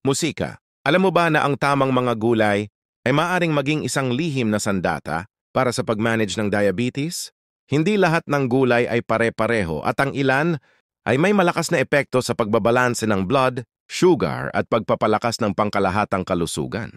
Musika. Alam mo ba na ang tamang mga gulay ay maaaring maging isang lihim na sandata para sa pag-manage ng diabetes? Hindi lahat ng gulay ay pare-pareho at ang ilan ay may malakas na epekto sa pagbabalanse ng blood, sugar at pagpapalakas ng pangkalahatang kalusugan.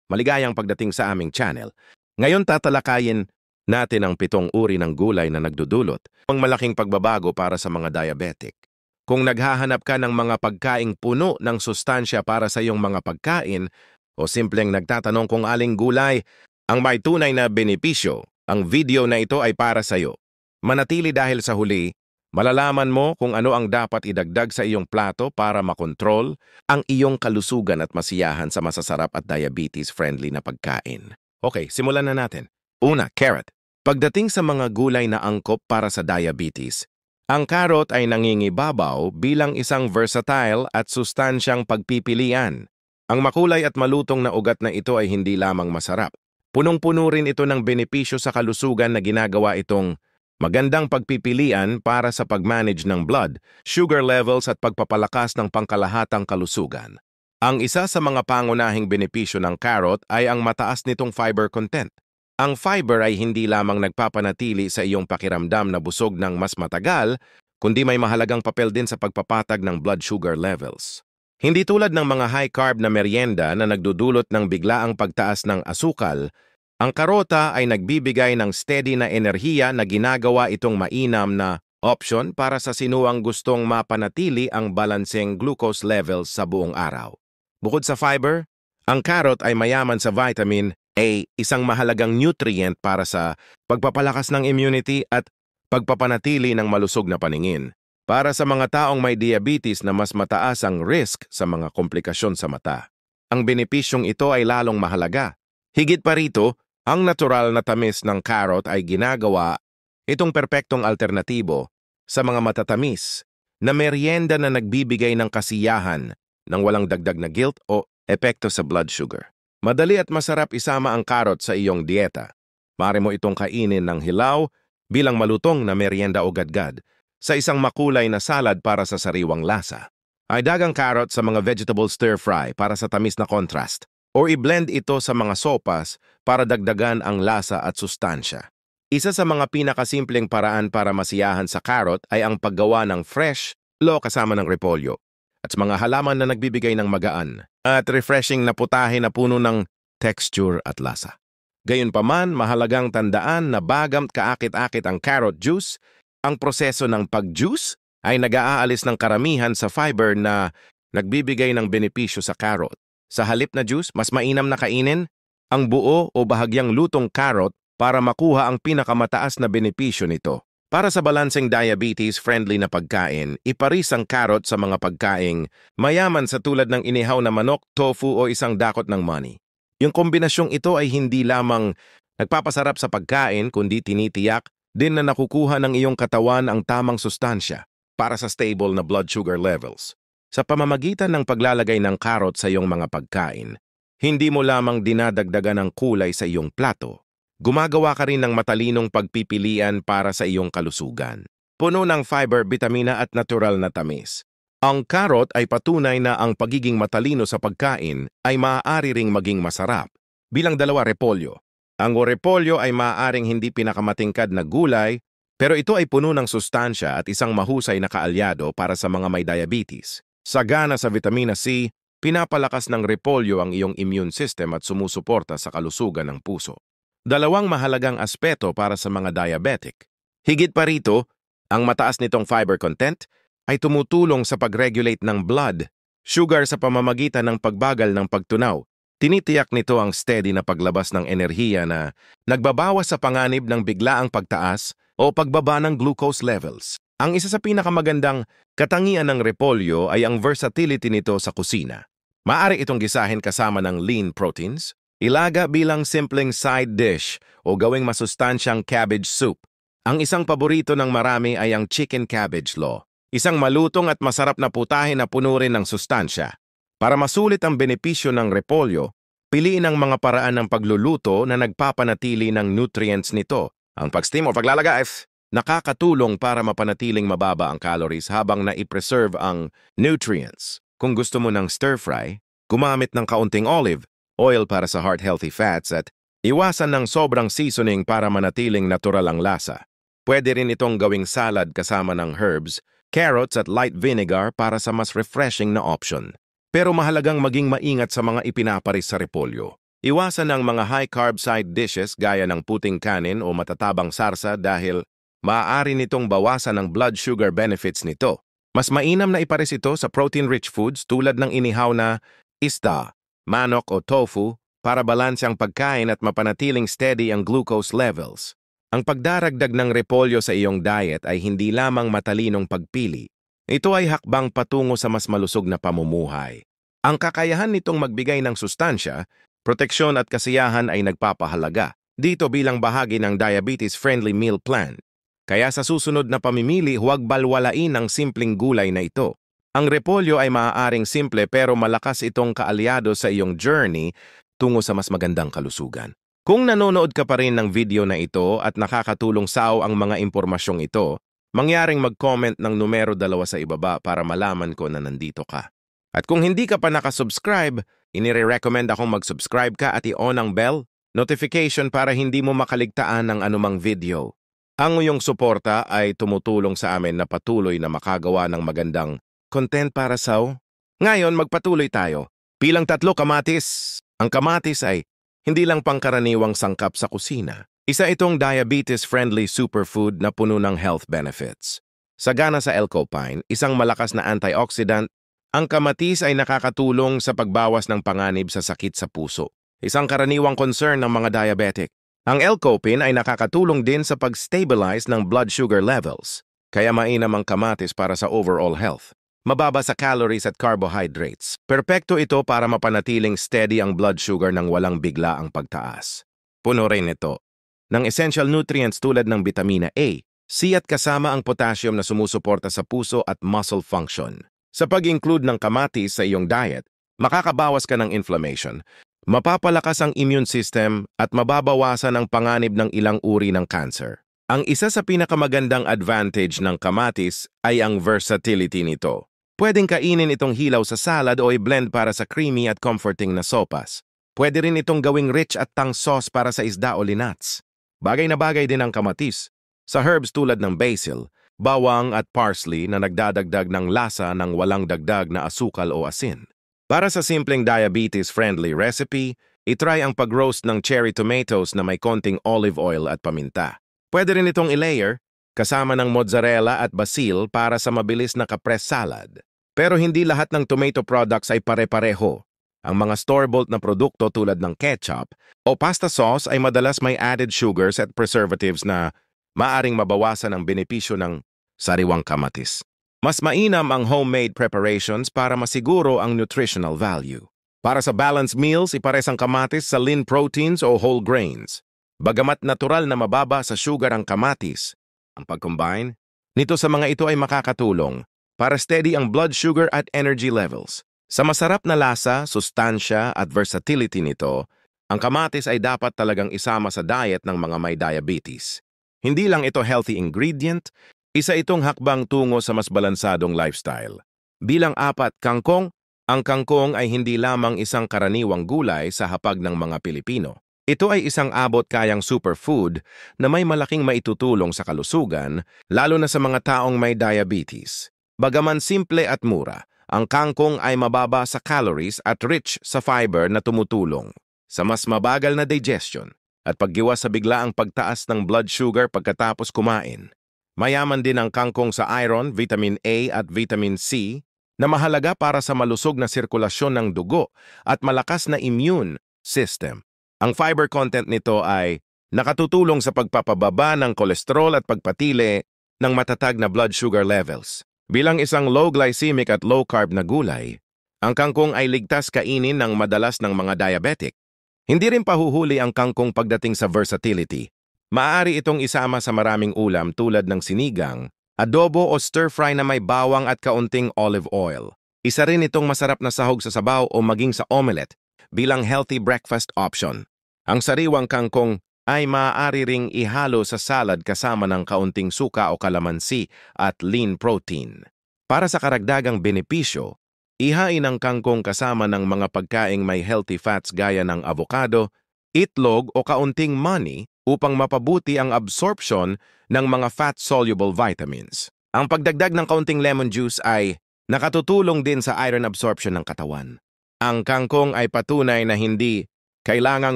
Maligayang pagdating sa aming channel. Ngayon tatalakayin natin ang 7 uri ng gulay na nagdudulot ng malaking pagbabago para sa mga diabetic. Kung naghahanap ka ng mga pagkaing puno ng sustansya para sa iyong mga pagkain o simpleng nagtatanong kung aling gulay ang may tunay na benepisyo, ang video na ito ay para sa iyo. Manatili dahil sa huli, malalaman mo kung ano ang dapat idagdag sa iyong plato para makontrol ang iyong kalusugan at masiyahan sa masasarap at diabetes-friendly na pagkain. Okay, simulan na natin. Una, carrot. Pagdating sa mga gulay na angkop para sa diabetes, ang carrot ay nangingibabaw bilang isang versatile at sustansyang pagpipilian. Ang makulay at malutong na ugat na ito ay hindi lamang masarap. Punong-puno rin ito ng benepisyo sa kalusugan na ginagawa itong magandang pagpipilian para sa pag-manage ng blood, sugar levels at pagpapalakas ng pangkalahatang kalusugan. Ang isa sa mga pangunahing benepisyo ng carrot ay ang mataas nitong fiber content. Ang fiber ay hindi lamang nagpapanatili sa iyong pakiramdam na busog ng mas matagal, kundi may mahalagang papel din sa pagpapatag ng blood sugar levels. Hindi tulad ng mga high-carb na merienda na nagdudulot ng biglaang pagtaas ng asukal, ang karota ay nagbibigay ng steady na enerhiya na ginagawa itong mainam na option para sa sinuang gustong mapanatili ang balanseng glucose levels sa buong araw. Bukod sa fiber, ang carrot ay mayaman sa vitamin A, isang mahalagang nutrient para sa pagpapalakas ng immunity at pagpapanatili ng malusog na paningin. Para sa mga taong may diabetes na mas mataas ang risk sa mga komplikasyon sa mata, ang benepisyong ito ay lalong mahalaga. Higit pa rito, ang natural na tamis ng carrot ay ginagawa itong perpektong alternatibo sa mga matatamis na merienda na nagbibigay ng kasiyahan ng walang dagdag na guilt o epekto sa blood sugar. Madali at masarap isama ang carrot sa iyong dieta. Maaari mo itong kainin ng hilaw bilang malutong na merienda o gadgad sa isang makulay na salad para sa sariwang lasa. Ay dagang carrot sa mga vegetable stir-fry para sa tamis na contrast o i-blend ito sa mga sopas para dagdagan ang lasa at sustansya. Isa sa mga pinakasimpleng paraan para masiyahan sa carrot ay ang paggawa ng fresh lo kasama ng repolyo at mga halaman na nagbibigay ng magaan at refreshing na putahe na puno ng texture at lasa. Gayunpaman, mahalagang tandaan na bagam kaakit-akit ang carrot juice, ang proseso ng pag-juice ay nag-aalis ng karamihan sa fiber na nagbibigay ng benepisyo sa carrot. Sa halip na juice, mas mainam na kainin ang buo o bahagyang lutong carrot para makuha ang pinakamataas na benepisyo nito. Para sa balanseng diabetes-friendly na pagkain, iparis ang carrot sa mga pagkaing mayaman sa tulad ng inihaw na manok, tofu o isang dakot ng mani. Yung kombinasyong ito ay hindi lamang nagpapasarap sa pagkain kundi tinitiyak din na nakukuha ng iyong katawan ang tamang sustansya para sa stable na blood sugar levels. Sa pamamagitan ng paglalagay ng carrot sa iyong mga pagkain, hindi mo lamang dinadagdagan ng kulay sa iyong plato. Gumagawa ka rin ng matalinong pagpipilian para sa iyong kalusugan. Puno ng fiber, bitamina at natural na tamis. Ang carrot ay patunay na ang pagiging matalino sa pagkain ay maaari ring maging masarap. Bilang dalawa, repolyo. Ang repolyo ay maaaring hindi pinakamatingkad na gulay, pero ito ay puno ng sustansya at isang mahusay na kaalyado para sa mga may diabetes. Sagana sa vitamina C, pinapalakas ng repolyo ang iyong immune system at sumusuporta sa kalusugan ng puso. Dalawang mahalagang aspeto para sa mga diabetic. Higit pa rito, ang mataas nitong fiber content ay tumutulong sa pag-regulate ng blood, sugar sa pamamagitan ng pagbagal ng pagtunaw. Tinitiyak nito ang steady na paglabas ng enerhiya na nagbabawas sa panganib ng biglaang pagtaas o pagbaba ng glucose levels. Ang isa sa pinakamagandang katangian ng repolyo ay ang versatility nito sa kusina. Maaari itong gisahin kasama ng lean proteins, ilaga bilang simpleng side dish o gawing masustansyang cabbage soup. Ang isang paborito ng marami ay ang chicken cabbage law, isang malutong at masarap na putahe na puno rin ng sustansya. Para masulit ang benepisyo ng repolyo, piliin ang mga paraan ng pagluluto na nagpapanatili ng nutrients nito. Ang pag-steam o paglalagay nakakatulong para mapanatiling mababa ang calories habang na-preserve ang nutrients. Kung gusto mo ng stir-fry, Gumamit ng kaunting olive oil para sa heart-healthy fats at iwasan ng sobrang seasoning para manatiling natural ang lasa. Pwede rin itong gawing salad kasama ng herbs, carrots at light vinegar para sa mas refreshing na option. Pero mahalagang maging maingat sa mga ipinaparis sa repolyo. Iwasan ang mga high-carb side dishes gaya ng puting kanin o matatabang sarsa dahil maaari nitong bawasan ang blood sugar benefits nito. Mas mainam na ipares ito sa protein-rich foods tulad ng inihaw na isda, manok o tofu para balansyang pagkain at mapanatiling steady ang glucose levels. Ang pagdaragdag ng repolyo sa iyong diet ay hindi lamang matalinong pagpili. Ito ay hakbang patungo sa mas malusog na pamumuhay. Ang kakayahan nitong magbigay ng sustansya, proteksyon at kasiyahan ay nagpapahalaga dito bilang bahagi ng diabetes-friendly meal plan. Kaya sa susunod na pamimili, huwag balwalain ang simpleng gulay na ito. Ang repolyo ay maaaring simple pero malakas itong kaalyado sa iyong journey tungo sa mas magandang kalusugan. Kung nanonood ka pa rin ng video na ito at nakakatulong sa'yo ang mga impormasyong ito, mangyaring mag-comment ng numero 2 sa ibaba para malaman ko na nandito ka. At kung hindi ka pa nakasubscribe, inire-recommend akong mag-subscribe ka at i-on ang bell notification para hindi mo makaligtaan ng anumang video. Ang iyong suporta ay tumutulong sa amin na patuloy na makagawa ng magandang content para sa'yo. Ngayon, magpatuloy tayo. Bilang 3 kamatis. Ang kamatis ay hindi lang pangkaraniwang sangkap sa kusina. Isa itong diabetes-friendly superfood na puno ng health benefits. Sagana sa L-Copine, isang malakas na antioxidant, ang kamatis ay nakakatulong sa pagbawas ng panganib sa sakit sa puso. Isang karaniwang concern ng mga diabetic. Ang L-Copine ay nakakatulong din sa pag-stabilize ng blood sugar levels, kaya mainam ang kamatis para sa overall health. Mababa sa calories at carbohydrates. Perpekto ito para mapanatiling steady ang blood sugar nang walang bigla ang pagtaas. Puno rin ito ng essential nutrients tulad ng vitamina A, C at kasama ang potassium na sumusuporta sa puso at muscle function. Sa pag-include ng kamatis sa iyong diet, makakabawas ka ng inflammation, mapapalakas ang immune system at mababawasan ang panganib ng ilang uri ng cancer. Ang isa sa pinakamagandang advantage ng kamatis ay ang versatility nito. Pwedeng kainin itong hilaw sa salad o i-blend para sa creamy at comforting na sopas. Pwede rin itong gawing rich at tang sauce para sa isda o linats. Bagay na bagay din ang kamatis sa herbs tulad ng basil, bawang at parsley na nagdadagdag ng lasa ng walang dagdag na asukal o asin. Para sa simpleng diabetes-friendly recipe, itry ang pag-roast ng cherry tomatoes na may konting olive oil at paminta. Pwede rin itong i-layer kasama ng mozzarella at basil para sa mabilis na kapres salad. Pero hindi lahat ng tomato products ay pare-pareho. Ang mga store-bought na produkto tulad ng ketchup o pasta sauce ay madalas may added sugars at preservatives na maaring mabawasan ang benepisyo ng sariwang kamatis. Mas mainam ang homemade preparations para masiguro ang nutritional value. Para sa balanced meals, ipares ang kamatis sa lean proteins o whole grains. Bagamat natural na mababa sa sugar ang kamatis, ang pag-combine nito sa mga ito ay makakatulong para steady ang blood sugar at energy levels. Sa masarap na lasa, sustansya at versatility nito, ang kamatis ay dapat talagang isama sa diet ng mga may diabetes. Hindi lang ito healthy ingredient, isa itong hakbang tungo sa mas balansadong lifestyle. Bilang 4, kangkong. Ang kangkong ay hindi lamang isang karaniwang gulay sa hapag ng mga Pilipino. Ito ay isang abot-kayang superfood na may malaking maitutulong sa kalusugan, lalo na sa mga taong may diabetes. Bagaman simple at mura, ang kangkong ay mababa sa calories at rich sa fiber na tumutulong sa mas mabagal na digestion at paggiwas sa biglaang pagtaas ng blood sugar pagkatapos kumain. Mayaman din ang kangkong sa iron, vitamin A at vitamin C na mahalaga para sa malusog na sirkulasyon ng dugo at malakas na immune system. Ang fiber content nito ay nakatutulong sa pagpapababa ng kolesterol at pagpatili ng matatag na blood sugar levels. Bilang isang low glycemic at low carb na gulay, ang kangkong ay ligtas kainin ng madalas ng mga diabetic. Hindi rin pahuhuli ang kangkong pagdating sa versatility. Maaari itong isama sa maraming ulam tulad ng sinigang, adobo o stir-fry na may bawang at kaunting olive oil. Isa rin itong masarap na sahog sa sabaw o maging sa omelette bilang healthy breakfast option. Ang sariwang kangkong ay maaari ring ihalo sa salad kasama ng kaunting suka o kalamansi at lean protein. Para sa karagdagang benepisyo, Ihain ang kangkong kasama ng mga pagkaing may healthy fats gaya ng avocado, itlog o kaunting mani upang mapabuti ang absorption ng mga fat-soluble vitamins. Ang pagdagdag ng kaunting lemon juice ay nakatutulong din sa iron absorption ng katawan. Ang kangkong ay patunay na hindi kailangang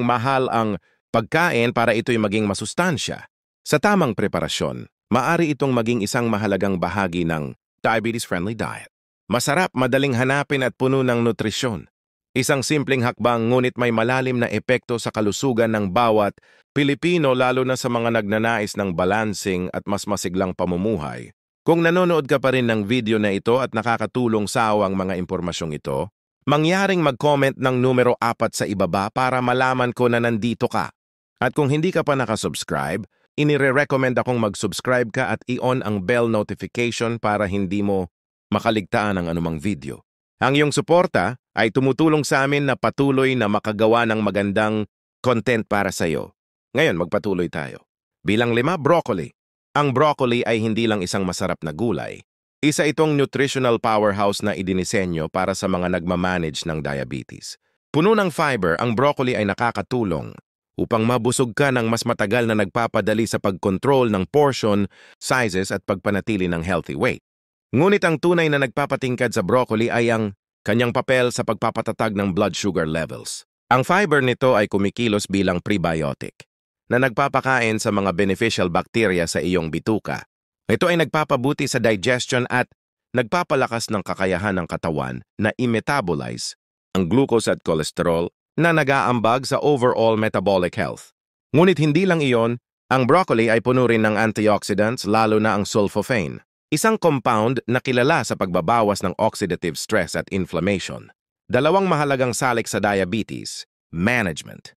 mahal ang pagkain para ito'y maging masustansya. Sa tamang preparasyon, maaari itong maging isang mahalagang bahagi ng diabetes-friendly diet. Masarap, madaling hanapin at puno ng nutrisyon. Isang simpleng hakbang ngunit may malalim na epekto sa kalusugan ng bawat Pilipino lalo na sa mga nagnanais ng balancing at mas masiglang pamumuhay. Kung nanonood ka pa rin ng video na ito at nakakatulong sa ang mga impormasyong ito, mangyaring mag-comment ng numero 4 sa ibaba para malaman ko na nandito ka. At kung hindi ka pa nakasubscribe, inire-recommend akong mag-subscribe ka at i-on ang bell notification para hindi mo makaligtaan ang anumang video. Ang iyong suporta ay tumutulong sa amin na patuloy na makagawa ng magandang content para sa iyo. Ngayon, magpatuloy tayo. Bilang 5, broccoli. Ang broccoli ay hindi lang isang masarap na gulay. Isa itong nutritional powerhouse na idinisenyo para sa mga nagmamanage ng diabetes. Puno ng fiber, ang broccoli ay nakakatulong upang mabusog ka ng mas matagal na nagpapadali sa pagkontrol ng portion, sizes at pagpanatili ng healthy weight. Ngunit ang tunay na nagpapatingkad sa broccoli ay ang kanyang papel sa pagpapatatag ng blood sugar levels. Ang fiber nito ay kumikilos bilang prebiotic na nagpapakain sa mga beneficial bacteria sa iyong bituka. Ito ay nagpapabuti sa digestion at nagpapalakas ng kakayahan ng katawan na i-metabolize ang glucose at cholesterol na nag-aambag sa overall metabolic health. Ngunit hindi lang iyon, ang broccoli ay puno rin ng antioxidants lalo na ang sulforaphane. Isang compound na kilala sa pagbabawas ng oxidative stress at inflammation. Dalawang mahalagang salik sa diabetes management.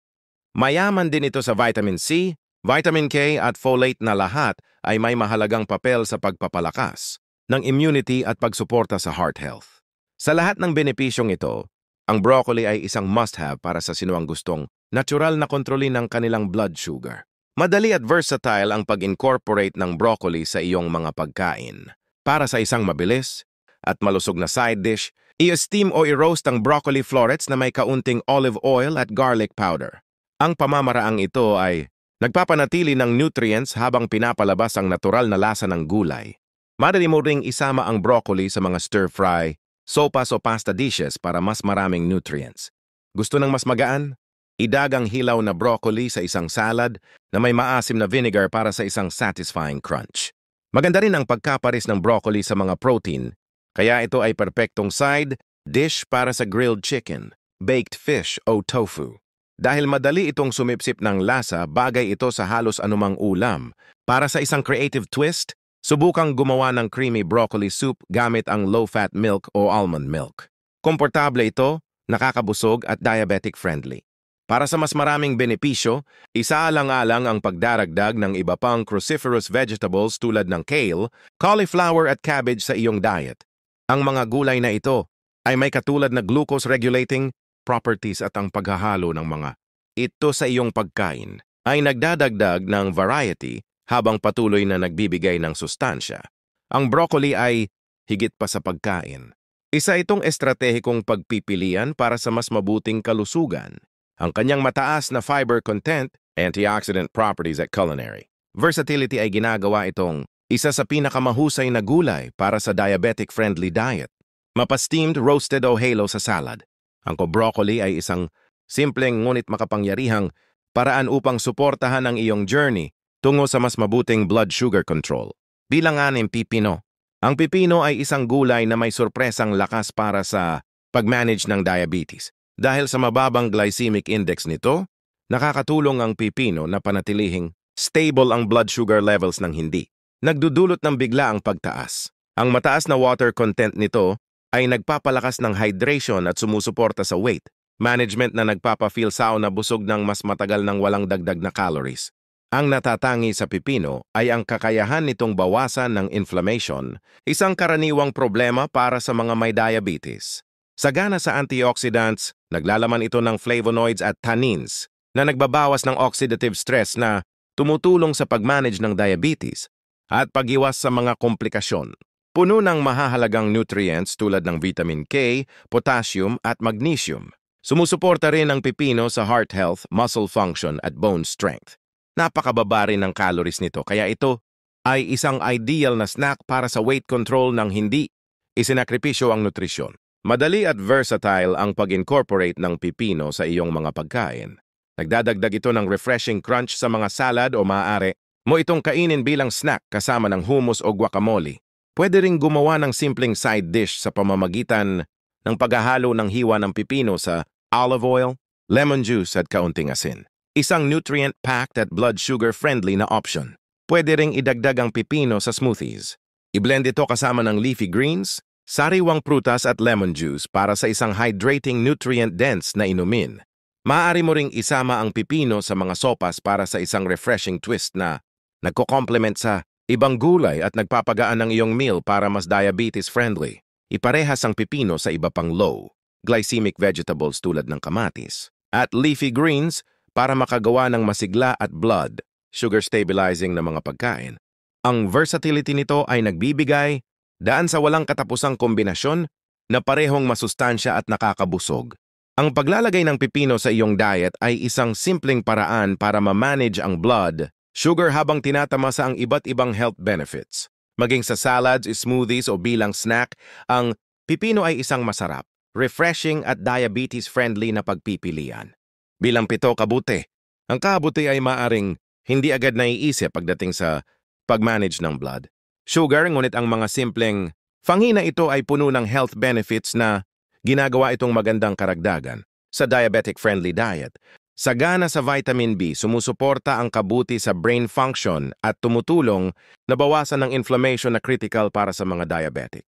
Mayaman din ito sa vitamin C, vitamin K at folate na lahat ay may mahalagang papel sa pagpapalakas ng immunity at pagsuporta sa heart health. Sa lahat ng benepisyong ito, ang broccoli ay isang must-have para sa sinuang gustong natural na kontrolin ng kanilang blood sugar. Madali at versatile ang pag-incorporate ng broccoli sa iyong mga pagkain. Para sa isang mabilis at malusog na side dish, i-steam o i-roast ang broccoli florets na may kaunting olive oil at garlic powder. Ang pamamaraang ito ay nagpapanatili ng nutrients habang pinapalabas ang natural na lasa ng gulay. Madali mo ring isama ang broccoli sa mga stir-fry, sopas o pasta dishes para mas maraming nutrients. Gusto ng mas magaan? Idagang hilaw na broccoli sa isang salad na may maasim na vinegar para sa isang satisfying crunch. Maganda rin ang pagkaparis ng broccoli sa mga protein, kaya ito ay perpektong side dish para sa grilled chicken, baked fish o tofu. Dahil madali itong sumipsip ng lasa, bagay ito sa halos anumang ulam. Para sa isang creative twist, subukang gumawa ng creamy broccoli soup gamit ang low-fat milk o almond milk. Komportable ito, nakakabusog at diabetic-friendly. Para sa mas maraming benepisyo, isaalang-alang ang pagdaragdag ng iba pang cruciferous vegetables tulad ng kale, cauliflower at cabbage sa iyong diet. Ang mga gulay na ito ay may katulad na glucose-regulating properties at ang paghahalo ng mga ito sa iyong pagkain ay nagdadagdag ng variety habang patuloy na nagbibigay ng sustansya. Ang broccoli ay higit pa sa pagkain. Isa itong estratehikong pagpipilian para sa mas mabuting kalusugan. Ang kanyang mataas na fiber content, antioxidant properties at culinary versatility ay ginagawa itong isa sa pinakamahusay na gulay para sa diabetic-friendly diet. Mapa-steamed, roasted o halo sa salad. Ang broccoli ay isang simpleng ngunit makapangyarihang paraan upang suportahan ang iyong journey tungo sa mas mabuting blood sugar control. Bilang 6, pipino. Ang pipino ay isang gulay na may sorpresang lakas para sa pag-manage ng diabetes. Dahil sa mababang glycemic index nito, nakakatulong ang pipino na panatilihing stable ang blood sugar levels ng hindi. Nagdudulot ng bigla ang pagtaas. Ang mataas na water content nito ay nagpapalakas ng hydration at sumusuporta sa weight management na nagpapa-feel sao na busog ng mas matagal ng walang dagdag na calories. Ang natatangi sa pipino ay ang kakayahan nitong bawasan ng inflammation, isang karaniwang problema para sa mga may diabetes. Sagana sa antioxidants, naglalaman ito ng flavonoids at tannins na nagbabawas ng oxidative stress na tumutulong sa pag-manage ng diabetes at pag-iwas sa mga komplikasyon. Puno ng mahahalagang nutrients tulad ng vitamin K, potassium at magnesium. Sumusuporta rin ang pipino sa heart health, muscle function at bone strength. Napakababa rin ng calories nito kaya ito ay isang ideal na snack para sa weight control ng hindi isinakripisyo ang nutrisyon. Madali at versatile ang pag-incorporate ng pipino sa iyong mga pagkain. Nagdadagdag ito ng refreshing crunch sa mga salad o maaari mo itong kainin bilang snack kasama ng hummus o guacamole. Pwede ring gumawa ng simpleng side dish sa pamamagitan ng paghahalo ng hiwa ng pipino sa olive oil, lemon juice at kaunting asin. Isang nutrient-packed at blood sugar-friendly na option. Pwede ring idagdag ang pipino sa smoothies. I-blend ito kasama ng leafy greens, sariwang prutas at lemon juice para sa isang hydrating nutrient-dense na inumin. Maaari mo ring isama ang pipino sa mga sopas para sa isang refreshing twist na nagko-complement sa ibang gulay at nagpapagaan ng iyong meal para mas diabetes-friendly. Iparehas ang pipino sa iba pang low glycemic vegetables tulad ng kamatis at leafy greens para makagawa ng masigla at blood sugar-stabilizing na mga pagkain. Ang versatility nito ay nagbibigay daan sa walang katapusang kombinasyon na parehong masustansya at nakakabusog. Ang paglalagay ng pipino sa iyong diet ay isang simpleng paraan para ma-manage ang blood sugar habang tinatamasa ang iba't ibang health benefits. Maging sa salads, smoothies o bilang snack, ang pipino ay isang masarap, refreshing at diabetes-friendly na pagpipilian. Bilang 7 kabuti, ang kabuti ay maaring hindi agad naiisip pagdating sa pag-manage ng blood sugar, ngunit ang mga simpleng fangina ito ay puno ng health benefits na ginagawa itong magandang karagdagan sa diabetic-friendly diet. Sagana sa vitamin B, sumusuporta ang kabuti sa brain function at tumutulong na bawasan ng inflammation na critical para sa mga diabetic.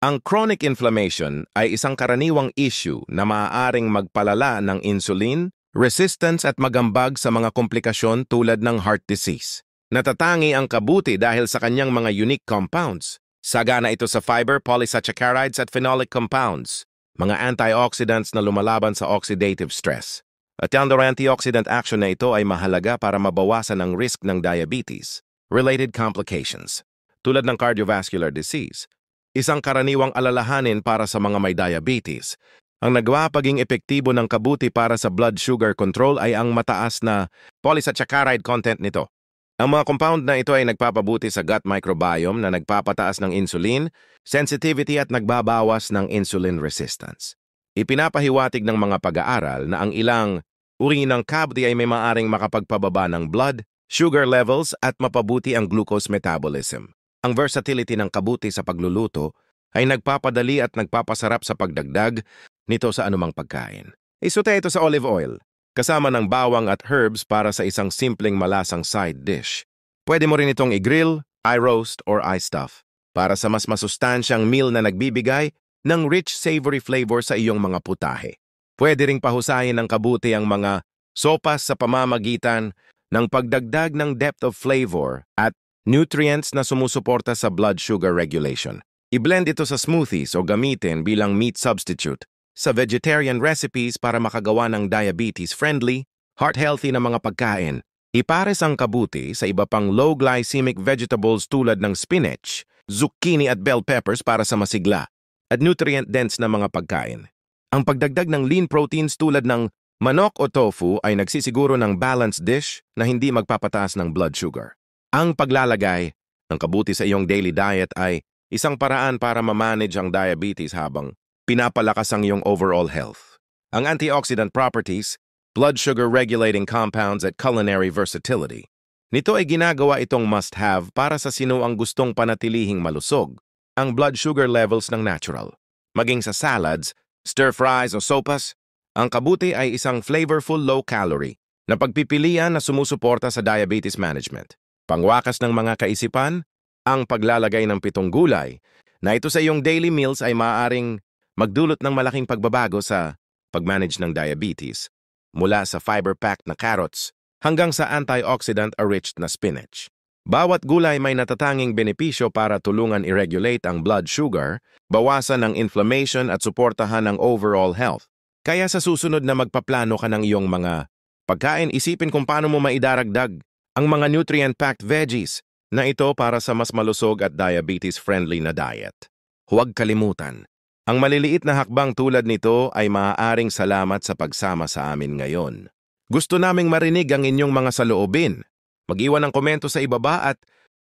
Ang chronic inflammation ay isang karaniwang issue na maaaring magpalala ng insulin, resistance at magambag sa mga komplikasyon tulad ng heart disease. Natatangi ang kabuti dahil sa kanyang mga unique compounds. Sagana ito sa fiber, polysaccharides at phenolic compounds, mga antioxidants na lumalaban sa oxidative stress. At ang antioxidant action na ito ay mahalaga para mabawasan ang risk ng diabetes-related complications, tulad ng cardiovascular disease. Isang karaniwang alalahanin para sa mga may diabetes. Ang nagpapaging epektibo ng kabuti para sa blood sugar control ay ang mataas na polysaccharide content nito. Ang mga compound na ito ay nagpapabuti sa gut microbiome na nagpapataas ng insulin, sensitivity at nagbabawas ng insulin resistance. Ipinapahiwatig ng mga pag-aaral na ang ilang uri ng kabuti ay may maaring makapagpababa ng blood sugar levels at mapabuti ang glucose metabolism. Ang versatility ng kabuti sa pagluluto ay nagpapadali at nagpapasarap sa pagdagdag nito sa anumang pagkain. Isute ito sa olive oil, kasama ng bawang at herbs para sa isang simpleng malasang side dish. Pwede mo rin itong i-grill, i-roast, or i-stuff para sa mas masustansyang meal na nagbibigay ng rich savory flavor sa iyong mga putahe. Pwede ring pahusayin ng kabuti ang mga sopas sa pamamagitan ng pagdagdag ng depth of flavor at nutrients na sumusuporta sa blood sugar regulation. I-blend ito sa smoothies o gamitin bilang meat substitute sa vegetarian recipes para makagawa ng diabetes-friendly, heart-healthy na mga pagkain. Ipares ang kabuti sa iba pang low glycemic vegetables tulad ng spinach, zucchini at bell peppers para sa masigla at nutrient-dense na mga pagkain. Ang pagdagdag ng lean proteins tulad ng manok o tofu ay nagsisiguro ng balanced dish na hindi magpapataas ng blood sugar. Ang paglalagay ng kabuti sa iyong daily diet ay isang paraan para ma-manage ang diabetes habang pinapalakas ang iyong overall health. Ang antioxidant properties, blood sugar regulating compounds at culinary versatility. Nito ay ginagawa itong must-have para sa sino ang gustong panatilihing malusog ang blood sugar levels ng natural. Maging sa salads, stir-fries o sopas, ang kabuti ay isang flavorful low-calorie na pagpipilian na sumusuporta sa diabetes management. Pangwakas ng mga kaisipan, ang paglalagay ng 7 gulay na ito sa iyong daily meals ay maaaring magdulot ng malaking pagbabago sa pag-manage ng diabetes, mula sa fiber-packed na carrots hanggang sa antioxidant-rich na spinach. Bawat gulay may natatanging benepisyo para tulungan i-regulate ang blood sugar, bawasan ang inflammation at suportahan ang overall health. Kaya sa susunod na magpaplano ka ng iyong mga pagkain, isipin kung paano mo maidaragdag ang mga nutrient-packed veggies na ito para sa mas malusog at diabetes-friendly na diet. Huwag kalimutan, ang maliliit na hakbang tulad nito ay maaaring salamat sa pagsama sa amin ngayon. Gusto naming marinig ang inyong mga saloobin. Mag-iwan ng komento sa ibaba at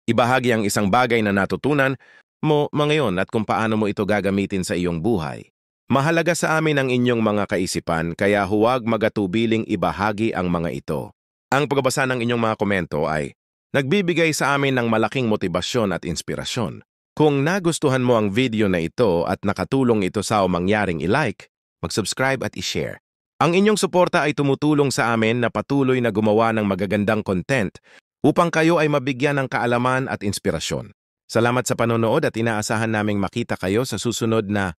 ibahagi ang isang bagay na natutunan mo ngayon at kung paano mo ito gagamitin sa iyong buhay. Mahalaga sa amin ang inyong mga kaisipan kaya huwag magatubiling ibahagi ang mga ito. Ang pagbabasa ng inyong mga komento ay nagbibigay sa amin ng malaking motibasyon at inspirasyon. Kung nagustuhan mo ang video na ito at nakatulong ito sa mangyaring i-like, mag-subscribe at i-share. Ang inyong suporta ay tumutulong sa amin na patuloy na gumawa ng magagandang content upang kayo ay mabigyan ng kaalaman at inspirasyon. Salamat sa panonood at inaasahan naming makita kayo sa susunod na